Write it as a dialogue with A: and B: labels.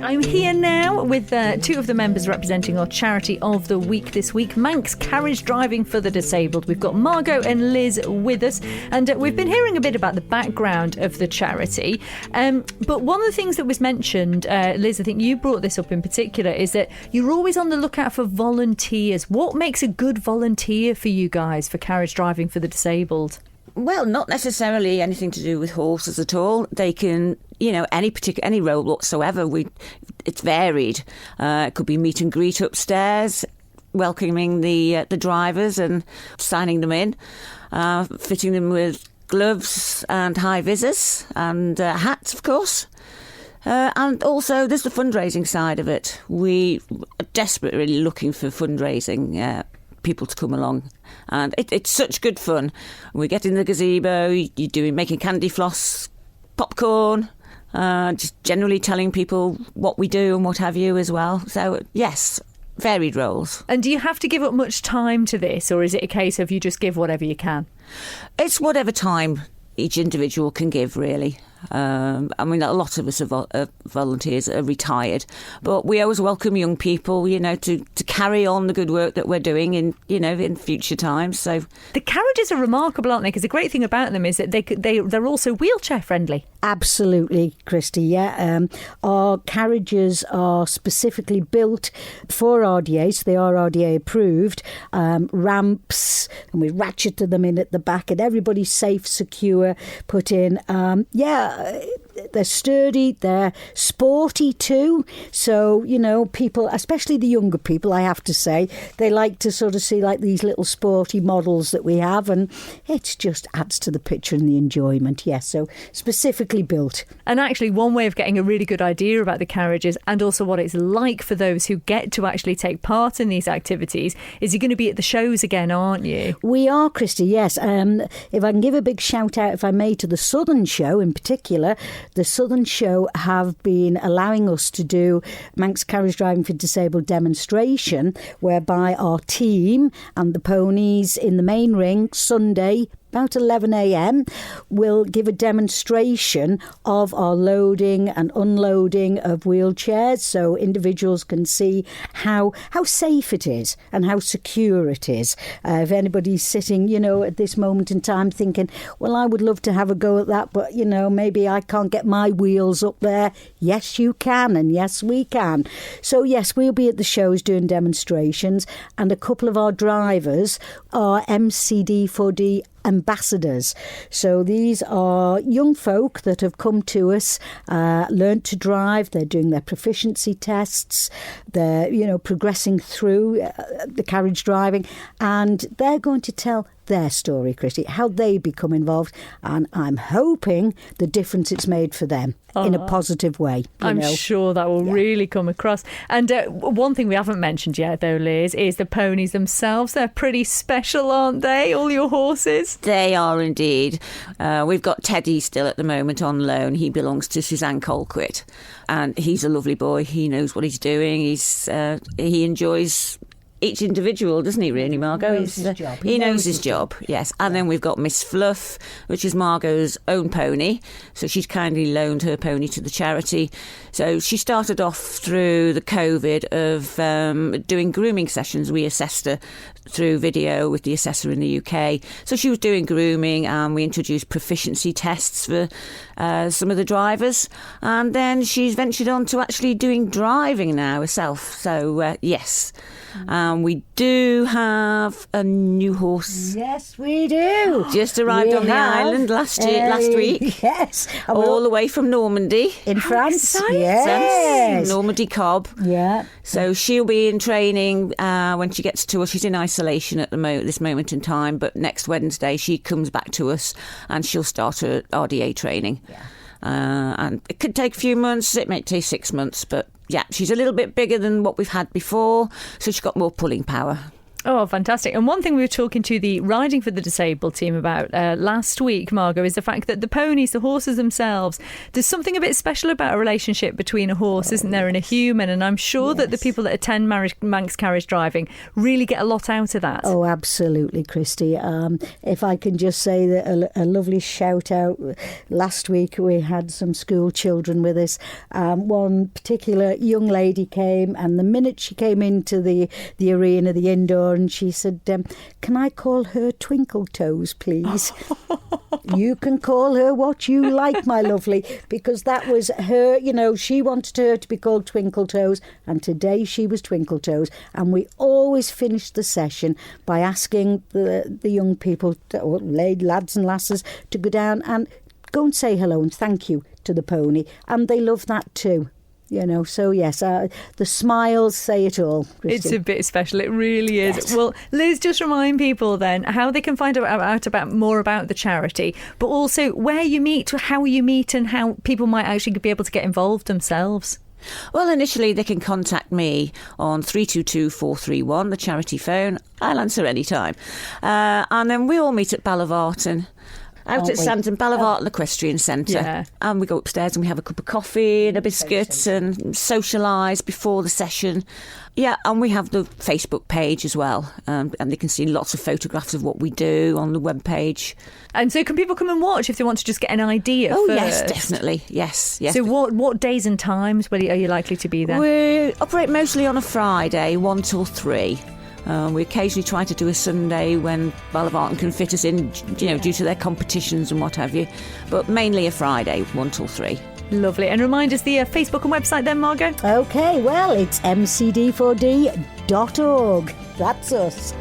A: I'm here now with two of the members representing our charity of the week this week, Manx Carriage Driving for the Disabled. We've got Margot and Liz with us, and we've been hearing a bit about the background of the charity. But one of the things that was mentioned, Liz, I think you brought this up in particular, is that you're always on the lookout for volunteers. What makes a good volunteer for you guys for Carriage Driving for the Disabled?
B: Well, not necessarily anything to do with horses at all. They can, any role whatsoever. It's varied. It could be meet and greet upstairs, welcoming the drivers and signing them in, fitting them with gloves and high visors and hats, of course. And also there's the fundraising side of it. We are desperately looking for fundraising people to come along, and it's such good fun. We get in the gazebo, you're doing making candy floss, popcorn, just generally telling people what we do and what have you as well. So yes, varied roles.
A: And do you have to give up much time to this, or is it a case of you just give whatever you can?
B: It's whatever time each individual can give, really. A lot of us are volunteers are retired, but we always welcome young people, to carry on the good work that we're doing in future times. So
A: the carriages are remarkable, aren't they? Because the great thing about them is that they're also wheelchair friendly.
C: Absolutely, Christy. Yeah, our carriages are specifically built for RDA, so they are RDA approved. Ramps, and we ratcheted them in at the back, and everybody's safe, secure, put in. They're sturdy, they're sporty too. So, people, especially the younger people, I have to say, they like to sort of see like these little sporty models that we have, and it just adds to the picture and the enjoyment. Yes, so specifically built.
A: And actually, one way of getting a really good idea about the carriages and also what it's like for those who get to actually take part in these activities is you're going to be at the shows again, aren't you?
C: We are, Christy, yes. If I can give a big shout out, if I may, to the Southern Show in particular. The Southern Show have been allowing us to do Manx Carriage Driving for Disabled demonstration, whereby our team and the ponies in the main ring Sunday, about 11 a.m, will give a demonstration of our loading and unloading of wheelchairs, so individuals can see how safe it is and how secure it is. If anybody's sitting, at this moment in time thinking, well, I would love to have a go at that, but, maybe I can't get my wheels up there. Yes, you can, and yes, we can. So, yes, we'll be at the shows doing demonstrations, and a couple of our drivers are MCD4D ambassadors. So these are young folk that have come to us, learned to drive. They're doing their proficiency tests. They're, progressing through the carriage driving, and they're going to tell their story, Christy, how they become involved, and I'm hoping the difference it's made for them in a positive way.
A: I'm sure that will really come across. And one thing we haven't mentioned yet, though, Liz, is the ponies themselves. They're pretty special, aren't they? All your horses?
B: They are indeed. We've got Teddy still at the moment on loan. He belongs to Suzanne Colquitt, and he's a lovely boy. He knows what he's doing. He enjoys each individual, doesn't he, really, Margot? He knows his job, yes. And then we've got Miss Fluff, which is Margot's own pony. So she's kindly loaned her pony to the charity. So she started off through the COVID of doing grooming sessions. We assessed her through video with the assessor in the UK. So she was doing grooming, and we introduced proficiency tests for some of the drivers. And then she's ventured on to actually doing driving now herself. So, yes. We do have a new horse.
C: Yes, we do.
B: Just arrived on the island last week.
C: Yes.
B: All the way from Normandy.
C: In France.
A: Exciting.
C: Yes.
B: Normandy Cobb.
C: Yeah.
B: So she'll be in training when she gets to us. She's in isolation at this moment in time, but next Wednesday she comes back to us and she'll start her RDA training. Yeah. And it could take a few months. It may take 6 months, but yeah, she's a little bit bigger than what we've had before, so she's got more pulling power.
A: Oh, fantastic. And one thing we were talking to the Riding for the Disabled team about last week, Margot, is the fact that the ponies, the horses themselves, there's something a bit special about a relationship between a horse, isn't there, and a human? And I'm sure that the people that attend Manx carriage driving really get a lot out of that.
C: Oh, absolutely, Christy. If I can just say that a lovely shout out. Last week we had some school children with us. One particular young lady came, and the minute she came into the arena, the indoor, and she said, can I call her Twinkle Toes, please? You can call her what you like, my lovely, because that was her, she wanted her to be called Twinkle Toes, and today she was Twinkle Toes. And we always finished the session by asking the young people, or lads and lasses, to go down and go and say hello and thank you to the pony. And they love that too. So yes, the smiles say it all, Christy.
A: It's a bit special, it really is.
C: Yes.
A: Well, Liz, just remind people then how they can find out about more about the charity, but also where you meet, how you meet, and how people might actually be able to get involved themselves.
B: Well, initially they can contact me on 322-431, the charity phone. I'll answer any time. And then we all meet at Ballavarton. Out at Santon, Ballavarton Equestrian Centre.
A: Yeah.
B: And we go upstairs and we have a cup of coffee and a biscuit and socialise before the session. Yeah, and we have the Facebook page as well. And they can see lots of photographs of what we do on the webpage.
A: And so can people come and watch if they want to just get an idea
B: Oh,
A: first?
B: yes, definitely. Yes.
A: So what days and times are you likely to be there?
B: We operate mostly on a Friday, 1 till 3. We occasionally try to do a Sunday when Ballavarton can fit us in, due to their competitions and what have you. But mainly a Friday, 1 till 3.
A: Lovely. And remind us the Facebook and website then, Margot?
C: OK, well, it's mcd4d.org. That's us.